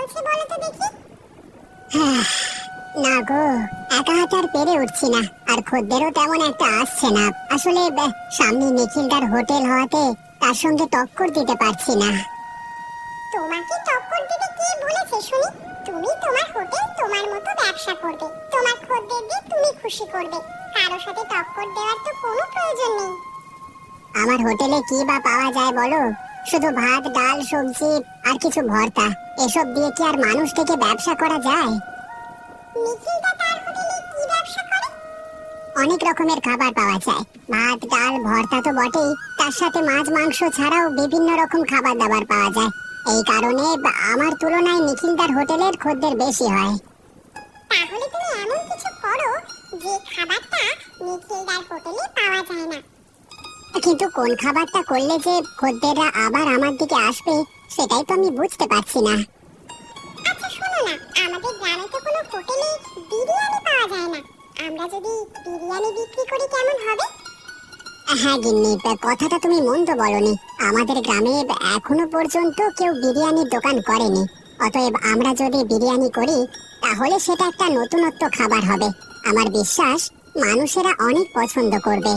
বলছে বলো তো দেখি। না গো, একা হাতে আর পেরে উঠছি না, আর খদ্দেরও তেমন একটা আসছে না। আসলে সামনে নিখিলদার হোটেল হওয়াতে তার সঙ্গে টক্কর দিতে পারছি না। তোমাকে টক্কর দিতে কে বলেছে শুনি? তুমি তোমার হোটেল তোমার মতো ব্যবসা করবে, তোমার খদ্দেরদের তুমি খুশি করবে, কারোর সাথে টক্কর দেওয়ার তো কোনো প্রয়োজন নেই। আমার হোটেলে কি বা পাওয়া যায় বলো? শুধু ভাত, ডাল, সবজি আর কিছু ভর্তা। এসব দিয়ে কি আর মানুষ থেকে ব্যবসা করা যায়? নিখিলদা তার হোটেলে কি ব্যবসা করে? অনেক রকমের খাবার পাওয়া যায়, ভাত, ডাল, ভর্তা তো বটেই, তার সাথে মাছ, মাংস ছাড়াও বিভিন্ন রকম খাবার দাবার পাওয়া যায়। এই কারণে আমার তুলনায় নিখিলদার হোটেলের খদ্দের বেশি হয়। তাহলে তুমি এমন কিছু করো যে খাবারটা নিখিলদার হোটেলে পাওয়া যায় না। কিন্তু কোন খাবারটা করলে যে খদ্দেররা আবার আমার দিকে আসবে, সেটাই তো আমি বুঝতে পারছি না। আচ্ছা শোনো না, আমাদের গ্রামে তো কোনো হোটেলে বিরিয়ানি পাওয়া যায় না, আমরা যদি বিরিয়ানি বিক্রি করি কেমন হবে? হ্যাঁ গিন্নি, কথাটা তুমি মন্দ বলনি। আমাদের গ্রামে এখনো পর্যন্ত কেউ বিরিয়ানির দোকান করেনি। অতএব আমরা যদি বিরিয়ানি করি, তাহলে সেটা একটা নতুনত্ব খাবার হবে। আমার বিশ্বাস মানুষেরা অনেক পছন্দ করবে।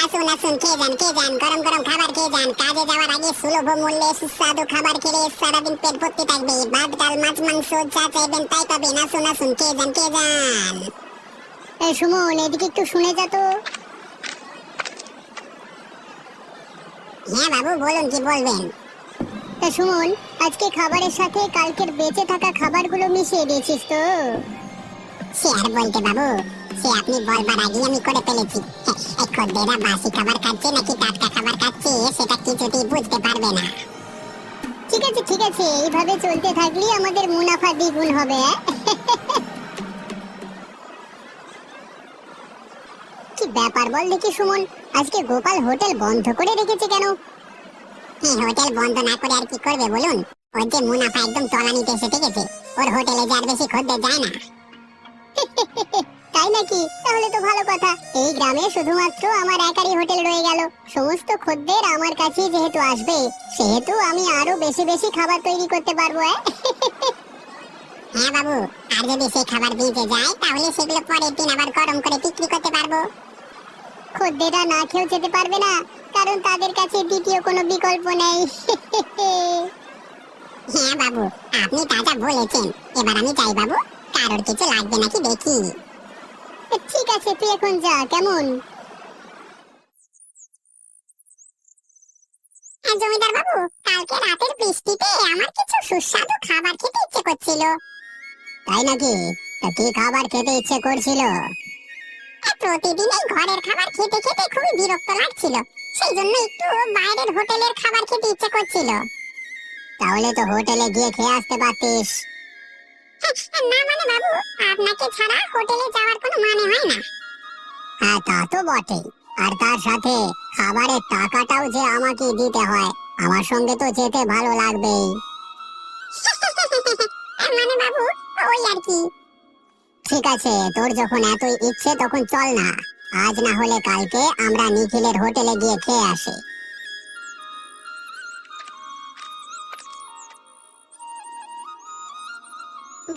আসুন আসুন, খেয়ে যান খেয়ে যান, গরম গরম খাবার খেয়ে যান। কাজে যাওয়ার আগে সুলভ মূল্যে সুস্বাদু খাবার খেলে সারাদিন পেট ভর্তি থাকবে। ভাত, ডাল, মাছ, মাংস যা চাইবেন তাই পাবেন। আসুন আসুন, খেয়ে যান খেয়ে যান। এই সুমন, এদিকে একটু শুনে যা তো। হ্যাঁ বাবু, বলুন কি বলবেন? সুমন, আজকে খাবারের সাথে কালকের বেঁচে থাকা খাবারগুলো মিশিয়ে দিয়েছিস তো? সে আর বলতে বাবু, সে আপনি বলবার আগে আমি করে ফেলেছি। খদ্দেররা বাসি খাবার খাচ্ছে নাকি টাটকা খাবার খাচ্ছে সেটা কিছুতেই বুঝতে পারবে না। ঠিক আছে ঠিক আছে, এইভাবে চলতে থাকলেই আমাদের মুনাফা দ্বিগুণ হবে। কি ব্যাপার বল দেখি সুমন, আজকে গোপাল হোটেল বন্ধ করে রেখেছে কেন? হোটেল বন্ধ না করে আর কি করবে বলুন? ওর যে মুনাফা একদম তলানিতে এসে ঠেকেছে, ওর হোটেলে যে আর বেশি খদ্দের যায় না। তাই নাকি? তাহলে তো ভালো কথা। এই গ্রামে শুধুমাত্র আমার একারই হোটেল রয়ে গেল। সমস্ত খদ্দের আমার কাছেই যেহেতু আসবে, সেহেতু আমি আরো বেশি বেশি খাবার তৈরি করতে পারবো। হ্যাঁ বাবু, আর যদি সেই খাবার বেঁচে যায় তাহলে সেগুলো পরের দিন আবার গরম করে বিক্রি করতে পারবো। খদ্দেররা না খেয়েও যেতে পারবে না, কারণ তাদের কাছে দ্বিতীয় কোনো বিকল্প নেই। হ্যাঁ বাবু, আপনি তাজা বলেছেন। এবার আমি যাই বাবু, কারোর কিছু লাগবে নাকি দেখি। ঠিক আছে, তুই এখন যা কেমন? জমিদার বাবু, কালকে রাতের বৃষ্টিতে আমার কিছু সুস্বাদু খাবার খেতে ইচ্ছে করছিল। তাই নাকি? তা কি খাবার খেতে ইচ্ছে করছিল? প্রতিদিন এই ঘরের খাবার খেতে খেতে খুবই বিরক্ত লাগছিল, সেই জন্য একটু বাইরের হোটেলের খাবার খেতে ইচ্ছে করছিল। তাহলে তো হোটেলে গিয়ে খেয়ে আসতে পারতিস। না মানে বাবু, আপনাকে ছাড়া হোটেলে যাওয়ার কোনো মানে হয় না। হ্যাঁ তা তো বটেই, আর তার সাথে খাবারের টাকাটাও যে আমাকে দিতে হয়। আমার সঙ্গে তো যেতে ভালো লাগবেই। মানে বাবু, ওই আর কি। ঠিক আছে, তোর যখন এতই ইচ্ছে তখন চল না, আজ না হলে কালকে আমরা নিখিলের হোটেলে গিয়ে খেয়ে আসি।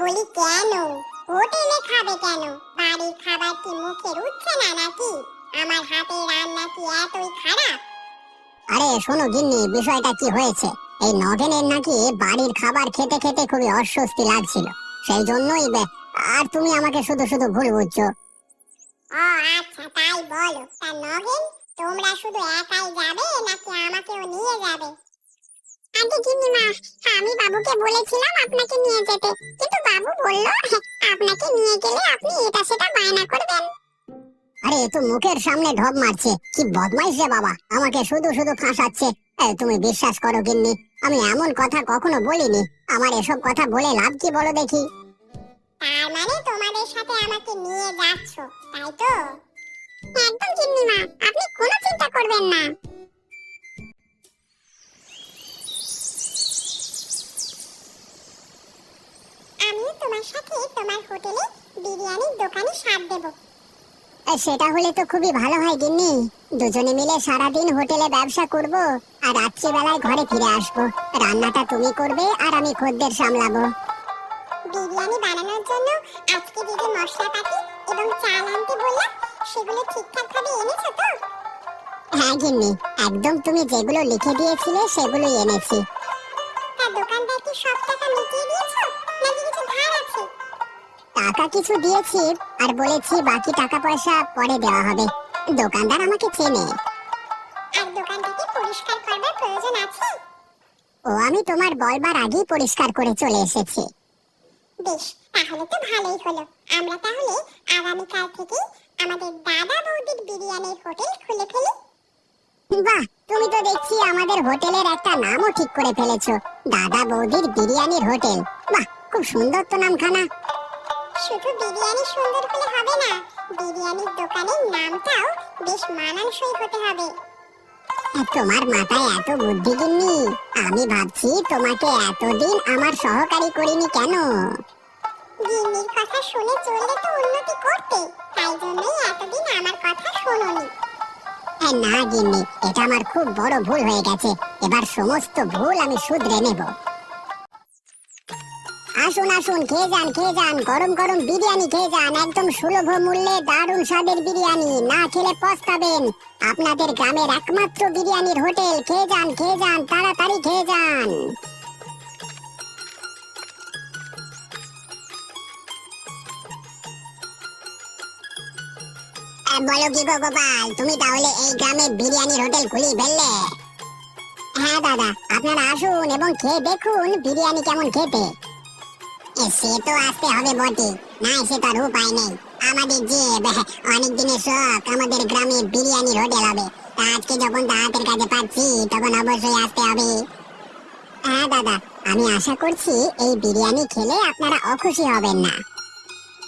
বলি কেন হোটেলে খাবে কেন? বাড়ির খাবার কি মুখে রুচছে না নাকি? আমার হাতের রান্না কি এতই খারাপ? আরে শোনো গিন্নি, বিষয়টা কি হয়েছে, এই নগেনের নাকি বাড়ির খাবার খেতে খেতে খুবই অস্বস্তি লাগছিল, সেই জন্যই আর তুমি আমাকে শুধু শুধু ভুল বুঝছো। ও আচ্ছা, তাই বলো। তা নগেন, তোমরা শুধু একাই যাবে নাকি আমাকেও নিয়ে যাবে? আগে গিন্নিমা, আমি বাবুকে বলেছিলাম আপনাকে নিয়ে যেতে, কিন্তু বাবু বলল আপনাকে নিয়ে গেলে আপনি এটা সেটা বায়না করবেন। আরে এ তো মুখের সামনে ঢপ মারছে, কি বদমাইশ রে বাবা, আমাকে শুধু শুধু ফাঁসাচ্ছে। তুমি বিশ্বাস করো গিন্নি, আমি এমন কথা কখনো বলিনি। আমার এসব কথা বলে লাভ কি বলো দেখি? তার মানে তোমাদের সাথে আমাকে নিয়ে যাচ্ছ, তাই তো? একদম গিন্নিমা, আপনি কোনো চিন্তা করবেন না। আমি তোমার সাথে তোমার হোটেলে বিরিয়ানির দোকানে সাথ দেব। সেটা হলে তো খুবই ভালো হয় গিন্নি। দুজনে মিলে সারাদিন হোটেলে ব্যবসা করব, আর রাত্রিবেলায় ঘরে ফিরে আসবো। রান্নাটা তুমি করবে আর আমি খদ্দের সামলাবো। বিরিয়ানি বানানোর জন্য আজকে যে যে মশলাপাতি এবং চাল আনতে বললাম সেগুলো ঠিকঠাক ভাবে এনেছো তো? হ্যাঁ গিন্নি, একদম তুমি যেগুলো লিখে দিয়েছিলে সেগুলোই এনেছি। তার দোকানদার কি সব টাকা মিটিয়ে দিয়েছো নাকি কিছু ধার আছে? টাকা কিছু দিয়েছি, আর বলেছি বাকি টাকা পয়সা পরে দেওয়া হবে। দোকানদার আমাকে চেনে। আর দোকানটাকে পরিষ্কার করবার প্রয়োজন আছে? ও আমি তোমার বলবার আগেই পরিষ্কার করে চলে এসেছি। বেশ, তাহলে তো ভালোই হলো। আমরা তাহলে আগামীকাল থেকে আমাদের দাদা বৌদির বিরিয়ানির হোটেল খুলে ফেলি। বাহ, তুমি তো দেখছি আমাদের হোটেলের একটা নামও ঠিক করে ফেলেছো, দাদা বৌদির বিরিয়ানির হোটেল। বাহ, খুব সুন্দর তো নামখানা। শুধু বিরিয়ানি সুন্দর হলে হবে না, বিরিয়ানির দোকানের নামটাও বেশ মানানসই হতে হবে। তোমার মাথায় এত বুদ্ধি গিন্নি, আমি ভাবছি তোমাকে এতদিন আমার সহকারী করিনি কেন। গিন্নির কথা শুনে চললে তো উন্নতি করতে, তাই জন্যই এতদিন আমার কথা শোনোনি। না গিন্নি, এটা আমার খুব বড় ভুল হয়ে গেছে। এবার সমস্ত ভুল আমি শুধরে নেব। আসুন আসুন, খেয়ে যান খেয়ে যান, গরম গরম বিরিয়ানি খেয়ে যান। একদম সুলভ মূল্যে দারুণ স্বাদের বিরিয়ানি, না খেলে পস্তাবেন। আপনাদের গ্রামের একমাত্র বিরিয়ানির হোটেল। খেয়ে যান, তাড়াতাড়ি খেয়ে যান। বলো কি গো গোপাল, তুমি তাহলে এই গ্রামে বিরিয়ানির হোটেল খুলি ফেললে? হ্যাঁ দাদা, আপনারা আসুন এবং খেয়ে দেখুন বিরিয়ানি কেমন খেতে। সে তো আসতে হবে বটে, না এসে তার উপায় নেই। আমাদের যে অনেক দিনের শখ, আমাদের গ্রামে বিরিয়ানির হোটেল হবে। তা আজকে যখন তা হাতের কাছে পাচ্ছি তখন অবশ্যই আসতে হবে। হ্যাঁ দাদা, আমি আশা করছি এই বিরিয়ানি খেলে আপনারা অখুশি হবেন না।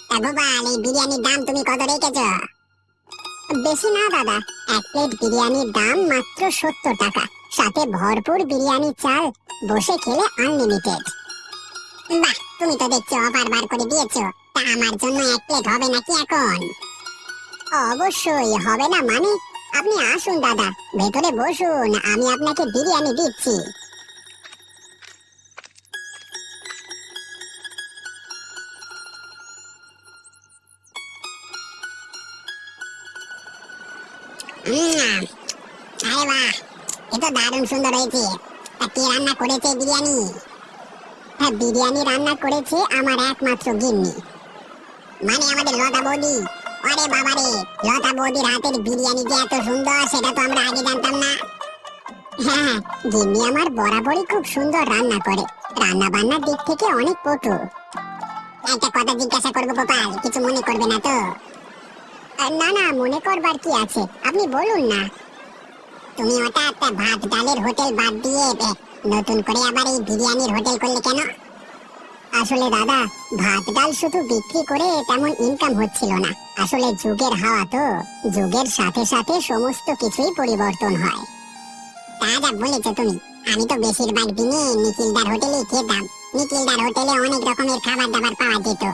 তা গোপাল, এই বিরিয়ানির দাম তুমি কত রেখেছ? বেশি না দাদা, এক প্লেট বিরিয়ানির দাম মাত্র 70 টাকা, সাথে ভরপুর বিরিয়ানি চাল, বসে খেলে আনলিমিটেড। বাহ, তুমি তো দেখছো অফার বার করে দিয়েছো। তা আমার জন্য এক প্লেট হবে নাকি এখন? অবশ্যই হবে না মানে? আপনি আসুন দাদা, ভেতরে বসুন, আমি আপনাকে বিরিয়ানি দিচ্ছি। আরে বাহ, এ তো দারুণ সুন্দর হয়েছে। তা কে রান্না করেছে বিরিয়ানি? হ্যাঁ, বিরিয়ানি রান্না করেছে আমার একমাত্র গিন্নি, মানে আমাদের লতা বৌদি। আরে বাবারে, লতা বৌদির হাতের বিরিয়ানি যে এত সুন্দর সেটা তো আমরা আগে জানতাম না। হ্যাঁ, গিন্নি আমার বরাবরই খুব সুন্দর রান্না করে, রান্না বান্নার দিক থেকে অনেক পটু। একটা কথা জিজ্ঞাসা করবো গোপাল, কিছু মনে করবে না তো? না না, মনে করবার কি আছে, আপনি বলুন না। তুমি হঠাৎ ভাত ডালের হোটেল বাদ দিয়ে নতুন করে আবার এই বিরিয়ানির হোটেল করলে কেন? আসলে দাদা, ভাত ডাল শুধু বিক্রি করে তেমন ইনকাম হচ্ছিল না। আসলে যুগের হাওয়া তো, যুগের সাথে সাথে সমস্ত কিছুই পরিবর্তন হয়। তা যা বলেছো তুমি, আমি তো বেশিরভাগ দিনে নিখিলদার হোটেলেই খেতাম। নিখিলদার হোটেলে অনেক রকমের খাবার দাবার পাওয়া যেত।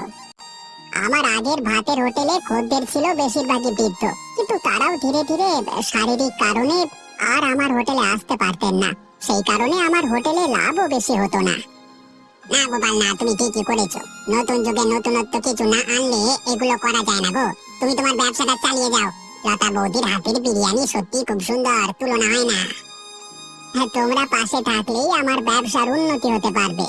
আমার আগের ভাতের হোটেলে খদ্দের ছিল বেশিরভাগই বৃদ্ধ, কিন্তু তারাও ধীরে ধীরে শারীরিক কারণে আর আমার হোটেলে আসতে পারতেন না। সেই কারণে আমার হোটেলে লাভও বেশি হতো না। না গোপাল না, তুমি ঠিকই করেছো। নতুন যুগে নতুনত্ব কিছু না আনলে এগুলো করা যায় না গো। তুমি তোমার ব্যবসাটা চালিয়ে যাও। লতা বৌদির হাতের বিরিয়ানি সত্যি খুব সুন্দর, তুলনা হয় না। হ্যাঁ, তোমরা পাশে থাকলেই আমার ব্যবসার উন্নতি হতে পারবে।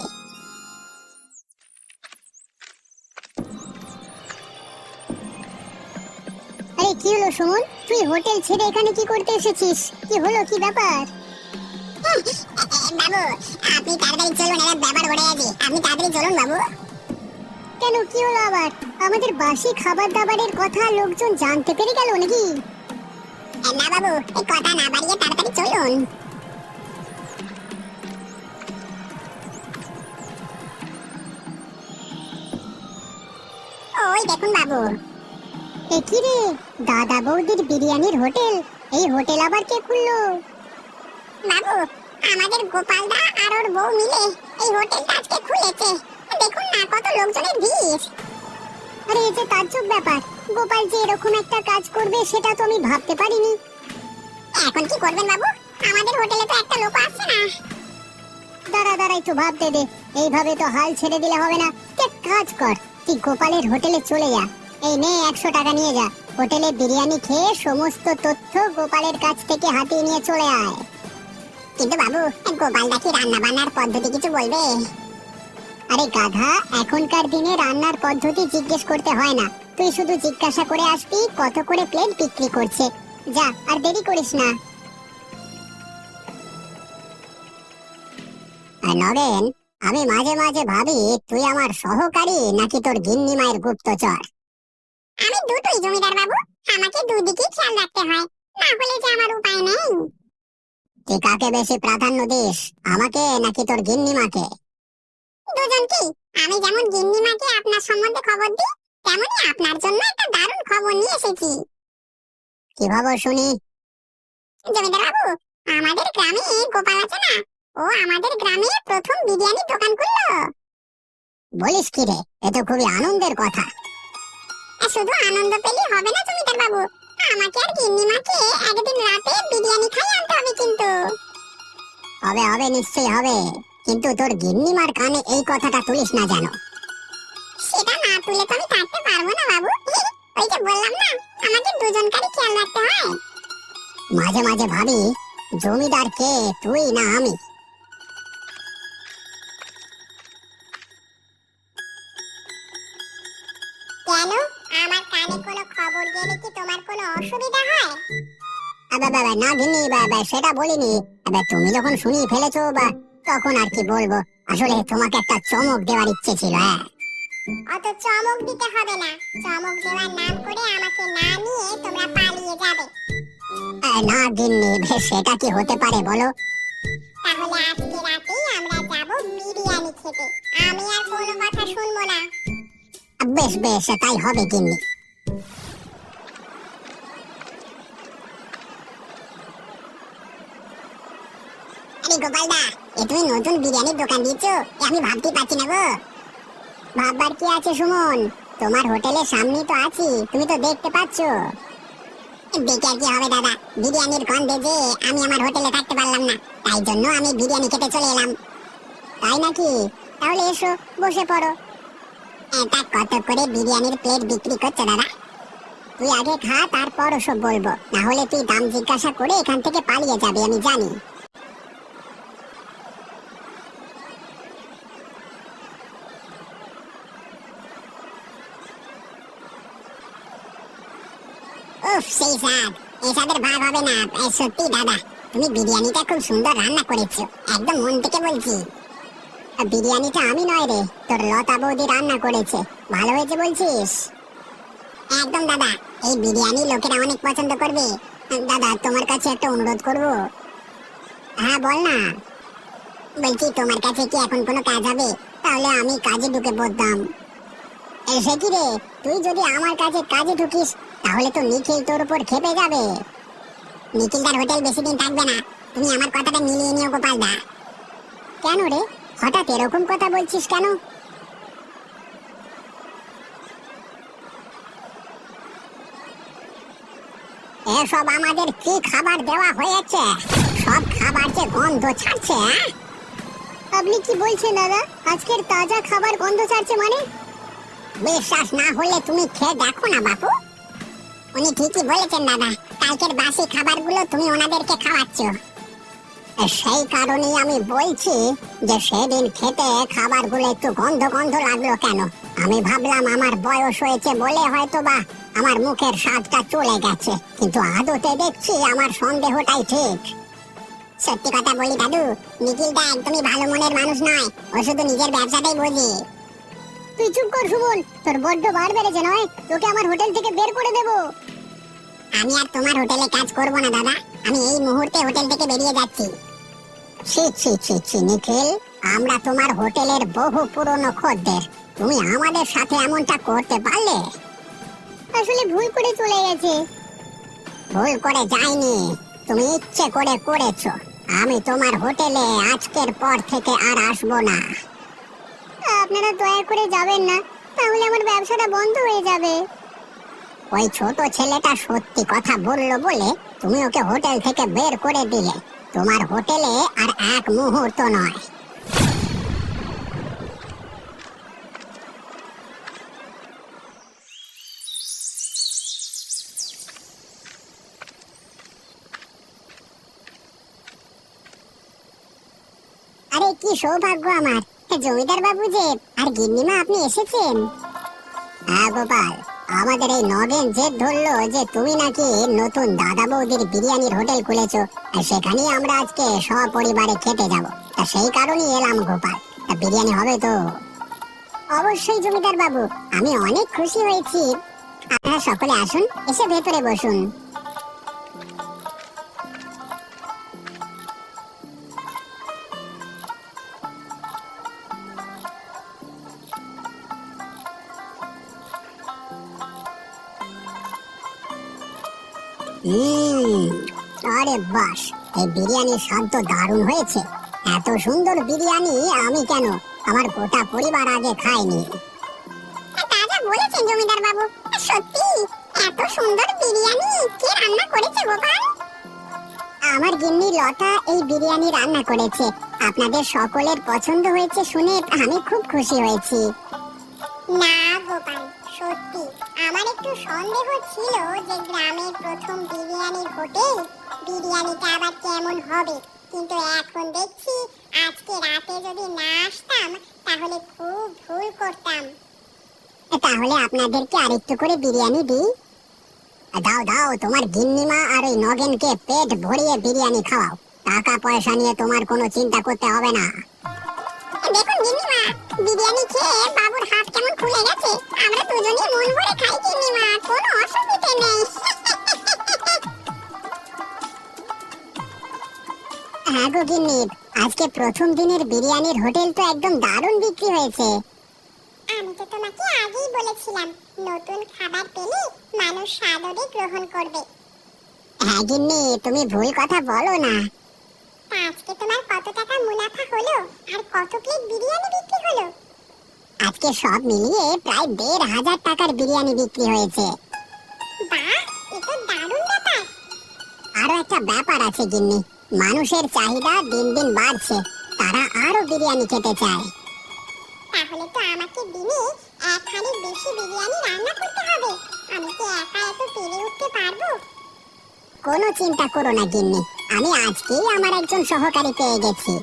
আরে কি হলো সুমন, তুই হোটেল ছেড়ে এখানে কি করতে এসেছিস? কি হলো, কি ব্যাপার? বাবু, আপনি তাড়াতাড়ি চলুন, এটা ব্যাপার ঘটে গেছে। আপনি তাড়াতাড়ি চলুন বাবু। কেন, কি হলো আবার? আমাদের বাসি খাবার দাবারের কথা লোকজন জানতে পেরে গেল নাকি? না বাবু, এই কথা না বাড়িয়ে তাড়াতাড়ি চলুন। ওই দেখুন বাবু। এ কি রে, দাদা বৌদির বিরিয়ানির হোটেল? এই হোটেল আবার কে খুললো? বাবু, আমাদের গোপালদা আর ওর বউ মিলে এই হোটেলটা আজকে খুলেছে। দেখুন না, কত লোকজনের ভিড়। আরে এই যে তাজ্জব ব্যাপার, গোপাল যে এরকম একটা কাজ করবে সেটা তো আমি ভাবতে পারিনি। এখন কি করবেন বাবু? আমাদের হোটেলে তো একটা লোক আসছে না। দাঁড়া দাঁড়া, একটু ভাবতে দে। এইভাবে তো হাল ছেড়ে দিলে হবে না। তুই এক কাজ কর, তুই গোপালের হোটেলে চলে যা। এই নে 100 টাকা নিয়ে যা। হোটেলে বিরিয়ানি খেয়ে সমস্ত তথ্য গোপালের কাছ থেকে হাতিয়ে নিয়ে চলে আয়। কিন্তু বাবু, গোপালদা কি রান্না বান্নার পদ্ধতি কিছু বলবে? আরে গাধা, এখনকার দিনে রান্নার পদ্ধতি জিজ্ঞেস করতে হয় না, তুই শুধু জিজ্ঞাসা করে আসবি কত করে প্লেট বিক্রি করছে। যা, আর দেরি করিস না। আর নগেন, আমি মাঝে মাঝে ভাবি তুই আমার সহকারী নাকি তোর গিন্নি মায়ের গুপ্তচর। আমি দুটোই জমিদার বাবু, আমাকে দুদিকেই খেয়াল রাখতে হয়, না হলে যে আমার উপায় নেই। তুই কাকে বেশি প্রাধান্য দিস, আমাকে নাকি তোর গিন্নি মাকে? দুজনকেই। আমি যেমন গিন্নিমাকে আপনার সম্বন্ধে খবর দিই, তেমনি আপনার জন্য একটা দারুণ খবর নিয়ে এসেছি। কি খবর শুনি? জমিদার বাবু, আমাদের গ্রামে গোপাল আছে না, ও আমাদের গ্রামে প্রথম বিরিয়ানির দোকান খুললো। বলিস কি রে, এ তো খুবই আনন্দের কথা। শুধু আনন্দ পেলেই হবে না জমিদার বাবু, আমাকে আর গিন্নিমাকে একদিন রাতে বিরিয়ানি খাই আনতে হবে কিন্তু। হবে হবে, নিশ্চয়ই হবে, কিন্তু তোর গিন্নিমার কানে এই কথাটা তুলিস না জানো। সেটা না তুলে তো আমি থাকতে পারবো না বাবু। ওই যে বললাম না, আমাকে দুজনকারই খেয়াল রাখতে হয়। মাঝে মাঝে ভাবি জমিদার কে, তুই না আমি। কেন, আমার কানে কোনো খবর গেলে কি তোমার কোনো অসুবিধা হয়? না গিন্নি, সেটা বলিনি। তুমি যখন শুনিয়ে ফেলেছো তখন আর কি বলবো। আসলে তোমাকে একটা চমক দেওয়ার ইচ্ছে ছিল। অত চমক দিতে হবে না, চমক দেওয়ার নাম করে আমাকে না নিয়ে তোমরা পালিয়ে যাবে। না গিন্নি, সেটা কি হতে পারে বলো? তাহলে আজকে রাতেই আমরা যাব বিরিয়ানি খেতে, আমি আর কোনো কথা শুনবো না। বেশ বেশ, তাই হবে গিন্নি। আরে গোপালদা, এ তুমি নতুন বিরিয়ানির দোকান দিয়েছো, আমি ভাবতে পারছি না গো। ভাববার কি আছে সুমন, তোমার হোটেলের সামনে তো আছি, তুমি তো দেখতে পাচ্ছ। দেখে আর কি হবে দাদা, বিরিয়ানির গন্ধে যে আমি আমার হোটেলে থাকতে পারলাম না, তাই জন্য আমি বিরিয়ানি খেতে চলে এলাম। তাই নাকি? তাহলে এসো, বসে পড়ো। এটা কত করে বিরিয়ানির প্লেট বিক্রি করছে দাদা? তুই আগে খা, তারপর ওসব বলবো, না হলে তুই দাম জিজ্ঞাসা করে এখান থেকে পালিয়ে যাবি, আমি জানি। উফ, সেই স্বাদ, এই স্বাদের ভাগ হবে না। সত্যি দাদা, তুমি বিরিয়ানিটা খুব সুন্দর রান্না করেছো, একদম মন থেকে বলছি। বিরিয়ানিটা আমি নয় রে, তোর লতা বৌদি রান্না করেছে। ভালো হয়েছে বলছিস? একদম দাদা, এই বিরিয়ানি লোকেরা অনেক পছন্দ করবে। দাদা, তোমার কাছে একটা অনুরোধ করব। হ্যাঁ বল না। বলছি, তোমার কাছে কি এখন কোনো কাজ হবে? তাহলে আমি কাজে ঢুকে পড়তাম। সে কি রে, তুই যদি আমার কাছে কাজে ঢুকিস তাহলে তো নিখিল তোর উপর খেপে যাবে। নিখিলদার হোটেল বেশি দিন থাকবে না, তুমি আমার কথাটা মিলিয়ে নিও গোপালদা। কেন রে, হঠাৎ এরকম কথা বলছিস কেন? এসব আমাদের কি খাবার দেওয়া হয়েছে? সব খাবার যে গন্ধ ছাড়ছে। আপনি কি বলছেন দাদা, আজকের তাজা খাবার গন্ধ ছাড়ছে মানে? বিশ্বাস না হলে তুমি খেয়ে দেখো না বাপু, উনি ঠিকই বলেছেন দাদা, কালকের বাসি খাবারগুলো তুমি ওনাদেরকে খাওয়াচ্ছ। সেই কারণেই আমি বলছি যে সেদিন খেতে খাবারগুলো একটু গন্ধ গন্ধ লাগলো কেন। আমি ভাবলাম আমার বয়স হয়েছে বলে হয়তো বা আমার মুখের স্বাদটা চলে গেছে, কিন্তু আদতে দেখছি আমার সন্দেহটাই ঠিক। সত্যি কথা বলি দাদু, নিখিলদা একদমই ভালো মনের মানুষ নয়, ও শুধু নিজের ব্যবসাটাই বোঝে। তুই চুপ কর সুমন, তোর বড্ড বার বেড়েছে নয়, তোকে আমার হোটেল থেকে বের করে দেব। আমি আর তোমার হোটেলে কাজ করব না দাদা, আমি এই মুহূর্তে হোটেল থেকে বেরিয়ে যাচ্ছি। ছি ছি ছি ছি নিখিল, আমরা তোমার হোটেলের বহু পুরনো খদ্দের, তুমি আমাদের সাথে এমনটা করতে পারলে? আসলে ভুল করে চলে গেছে। ভুল করে যায়নি, তুমি ইচ্ছে করে করেছো। আমি তোমার হোটেলে আজকের পর থেকে আর আসবো না। আপনারা দয়া করে যাবেন না, তাহলে আমার ব্যবসাটা বন্ধ হয়ে যাবে। ওই ছোট ছেলেটা সত্যি কথা বললো বলে তুমি ওকে হোটেল থেকে বের করে দিলে। তোমার হোটেলে আর এক মুহূর্ত নয়। আরে কি সৌভাগ্য আমার, জমিদার বাবু যে আর গিন্নিমা আপনি এসেছেন। হ্যাঁ গোপাল, আমাদের এই নগেন জেদ ধরলো যে তুমি নাকি নতুন দাদা বৌদির বিরিয়ানির হোটেল খুলেছো, আর সেখানেই আমরা আজকে সপরিবারে খেতে যাব। তা সেই কারণেই এলাম গোপাল। তা বিরিয়ানি হবে তো? অবশ্যই জমিদার বাবু, আমি অনেক খুশি হয়েছি। আপনারা সকলে আসুন, এসে ভেতরে বসুন। আরে বাস, এই বিরিয়ানির স্বাদ তো দারুণ হয়েছে। এত সুন্দর বিরিয়ানি আমি কেন, আমার গোটা পরিবার আগে খায়নি। তাজা বলেছেন জমিদার বাবু, সত্যি এত সুন্দর বিরিয়ানি কে রান্না করেছে গোপাল? আমার গিন্নি লতা এই বিরিয়ানি রান্না করেছে। আপনাদের সকলের পছন্দ হয়েছে শুনে আমি খুব খুশি হয়েছি। না গোপাল, সত্যি আমার একটু সন্দেহ ছিল যে গ্রামের প্রথম বিরিয়ানির হোটেল, বিরিয়ানিটা আবার কেমন হবে। কিন্তু এখন দেখছি আজকে রাতে যদি না আসতাম তাহলে খুব ভুল করতাম। তাহলে আপনাদেরকে আরেকটু করে বিরিয়ানি দিই। দাও দাও, তোমার গিন্নিমা আর ওই নগেনকে পেট ভরিয়ে বিরিয়ানি খাওয়াও। টাকা পয়সা নিয়ে তোমার কোনো চিন্তা করতে হবে না। দেখুন গিন্নিমা, বিরিয়ানি খেয়ে বাবুর হাত কেমন খুলে গেছে। আমরা দুজনেই মন ভরে খাই গিন্নিমা, কোনো অসুবিধা নেই। হ্যাঁ গো গিন্নি, আজকে প্রথম দিনের বিরিয়ানির হোটেল তো একদম দারুণ বিক্রি হয়েছে। আমি তো তোমাকে আগেই বলেছিলাম, নতুন খাবার পেলে মানুষ সাদরে গ্রহণ করবে। হ্যাঁ গিন্নি, তুমি ভুল কথা বলো না। তা আজকে তোমার কত টাকা মুনাফা হলো আর কত প্লেট বিরিয়ানি বিক্রি হলো? আজকে সব মিলিয়ে প্রায় ১,৫০০ টাকার বিরিয়ানি বিক্রি হয়েছে। বাহ, এ তো দারুণ ব্যাপার। আরো একটা ব্যাপার আছে গিন্নি, মানুষের চাহিদা দিন দিন বাড়ছে, তারা আরো বিরিয়ানি খেতে চায়। তাহলে তো আমাকে দিনে এক হাঁড়ি বেশি বিরিয়ানি রান্না করতে হবে। আমি কি একা এত পেরে উঠতে পারবো? কোনো চিন্তা করো না গিন্নি, আমি আজকেই আমার একজন সহকারী পেয়ে গেছি।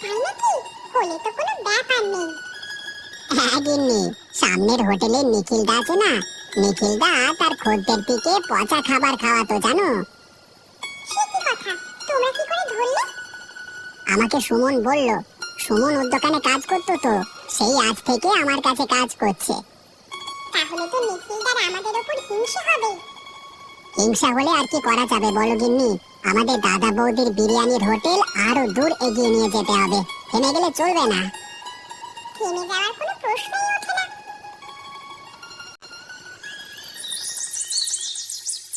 তাই নাকি? হলে তো কোনো ব্যাপার নেই। হ্যাঁ গিন্নি, সামনের হোটেলে নিখিলদা আছে না, নিখিলদা তার খদ্দের দিকে পচা খাবার খাওয়াতো জানো। সে কি কথা, তোমরা কি করে ধরলে? আমাকে সুমন বলল, সুমন ওর দোকানে কাজ করতো তো, সেই আজ থেকে আমার কাছে কাজ করছে। তাহলে তো নিখিলদার আমাদের উপর হিংসে হবে। হিংসা হলে আর কি করা যাবে বলো গিন্নি, আমাদের দাদা বৌদির বিরিয়ানির হোটেল আরো দূর এগিয়ে নিয়ে যেতে হবে, থেমে গেলে চলবে না। থেমে যাওয়ার কোনো প্রশ্নই ওঠে না।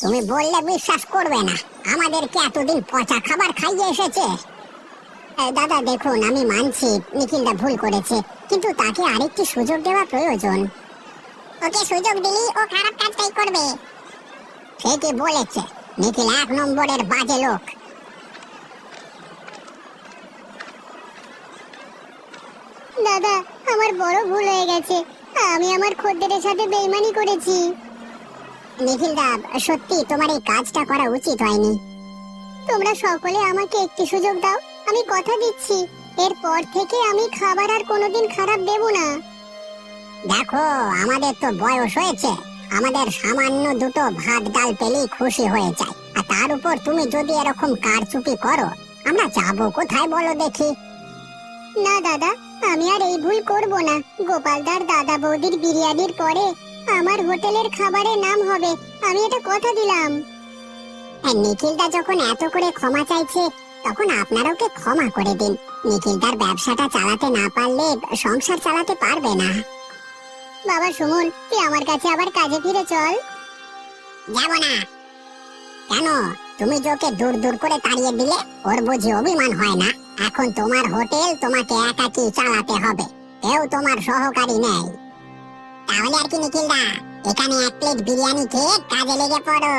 তুমি বললে বিশ্বাস করবে না, আমাদেরকে এতদিন পচা খাবার খাইয়ে এসেছে। দাদা দেখুন, আমি মানছি নিখিলদা ভুল করেছে, কিন্তু তাকে আরেকটি সুযোগ দেওয়া প্রয়োজন। ওকে সুযোগ দিলেই ও খারাপ কাজটাই করবে। ঠিকই বলেছে, নিখিল ১ নম্বরের বাজে লোক। দাদা, আমার বড় ভুল হয়ে গেছে, আমি আমার খদ্দেরের সাথে বেইমানি করেছি। নিখিলদা, সত্যি তোমার এই কাজটা করা উচিত হয়নি। তোমরা সকলে আমাকে একটি সুযোগ দাও, আমি কথা দিচ্ছি এরপর থেকে আমি খাবার আর কোনোদিন খারাপ দেব না। দেখো, আমাদের তো বয়স হয়েছে, আমাদের সামান্য দুটো ভাত ডাল পেলেই খুশি হয়ে যায়, আর তার উপর তুমি যদি এরকম কারচুপি করো, আমরা যাবো কোথায় বলো দেখি। না দাদা, আমি আর এই ভুল করব না। গোপালদার দাদা বৌদির বিরিয়ানির পরে আমার হোটেলের খাবারের নাম হবে, আমি এটা কথা দিলাম। নিখিলদা যখন এত করে ক্ষমা চাইছে, তখন আপনারা ওকে ক্ষমা করে দিন। নিখিলদার ব্যবসাটা চালাতে না পারলে সংসার চালাতে পারবে না। বাবা সুমন, তুই আমার কাছে আবার কাজে ফিরে চল। যাব না। কেন? তুমি যে ওকে দূর দূর করে তাড়িয়ে দিলে, ওর বুঝি অভিমান হয় না? এখন তোমার হোটেল তোমাকে একাকী চালাতে হবে, কেউ তোমার সহকারী নেই। তাহলে আর কি নিখিলদা, এখানে 1 প্লেট বিরিয়ানি খেয়ে কাজে লেগে পড়ো।